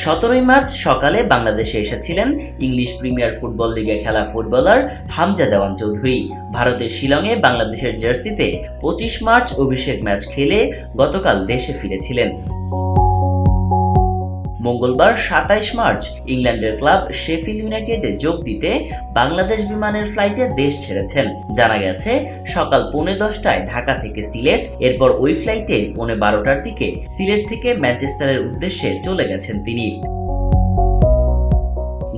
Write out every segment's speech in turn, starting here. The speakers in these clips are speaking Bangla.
17 মার্চ সকালে বাংলাদেশে এসেছিলেন ইংলিশ প্রিমিয়ার ফুটবল লিগে খেলা ফুটবলার হামজা দেওয়ান চৌধুরী। ভারতের শিলংয়ে বাংলাদেশের জার্সিতে 25 মার্চ অভিষেক ম্যাচ খেলে গতকাল দেশে ফিরেছিলেন। মঙ্গলবার 27 মার্চ ইংল্যান্ডের ক্লাব শেফিল্ড ইউনাইটেডে যোগ দিতে বাংলাদেশ বিমানের ফ্লাইটে দেশ ছেড়েছেন। জানা গেছে সকাল 10:45টায় ঢাকা থেকে সিলেট, এরপর ওই ফ্লাইটে 12:30টার দিকে সিলেট থেকে ম্যানচেস্টারের উদ্দেশ্যে চলে গেছেন তিনি।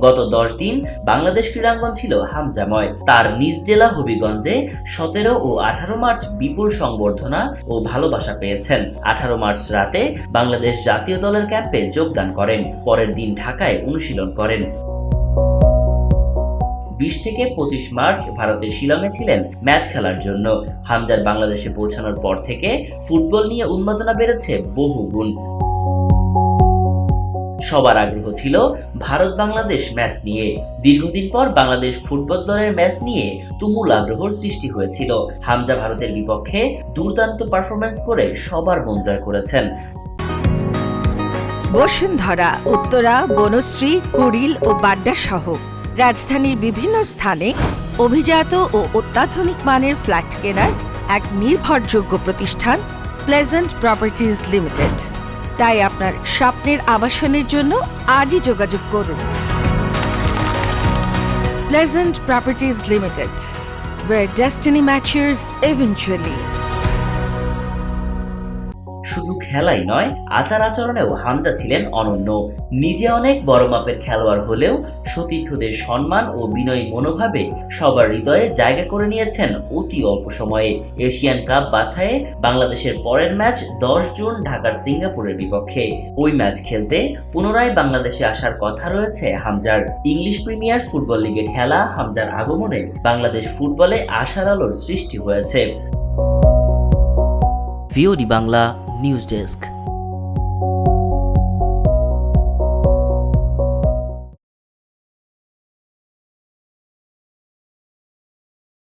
গত 10 দিন বাংলাদেশ ক্রীড়াঙ্গন ছিল হামজাময়। তার নিজ জেলা হবিগঞ্জে 17 ও 18 মার্চ বিপুল সংবর্ধনা ও ভালোবাসা পেয়েছেন। 18 মার্চ রাতে বাংলাদেশ জাতীয় দলের ক্যাম্পে যোগদান করেন। পরের দিন ঢাকায় অনুশীলন করেন। 20 থেকে 25 মার্চ ভারতের শিলংয়ে ছিলেন ম্যাচ খেলার জন্য। হামজার বাংলাদেশে পৌঁছানোর পর থেকে ফুটবল নিয়ে উন্মাদনা বেড়েছে বহু গুণ। সবার আগ্রহ ছিল ভারত বাংলাদেশ ম্যাচ নিয়ে। দীর্ঘদিন পর বাংলাদেশ ফুটবল দলের ম্যাচ নিয়ে তুমুল আগ্রহর সৃষ্টি হয়েছিল। হামজা ভারতের বিপক্ষে দুর্দান্ত পারফরম্যান্স করে সবার মন জয় করেছেন। বসুন্ধরা, উত্তরা, বনশ্রী, কুড়িল ও বাড্ডা সহ রাজধানীর বিভিন্ন স্থানে অভিজাত ও অত্যাধুনিক মানের ফ্ল্যাট কেনার এক নির্ভরযোগ্য প্রতিষ্ঠান প্লেজেন্ট প্রপার্টিজ লিমিটেড। তাই আপনার স্বপ্নের আবাসনের জন্য আজই যোগাযোগ করুন। Pleasant properties limited, where destiny matures eventually. শুধু খেলাই নয়, আচার আচরণেও হামজা ছিলেন অনন্য। নিজে অনেক বড় মাপের খেলোয়াড় হলেও সতীর্থদের সম্মান ও বিনয়ী মনোভাবে সবার হৃদয়ে জায়গা করে নিয়েছেন অতি অল্প সময়ে। এশিয়ান কাপ বাছাইয়ে বাংলাদেশের পরের ম্যাচ 10 জুন ঢাকার সিঙ্গাপুরের বিপক্ষে। ওই ম্যাচ খেলতে পুনরায় বাংলাদেশে আসার কথা রয়েছে হামজার। ইংলিশ প্রিমিয়ার ফুটবল লিগে খেলা হামজার আগমনে বাংলাদেশ ফুটবলে আশার আলোর সৃষ্টি হয়েছে। VOD Bangla news desk.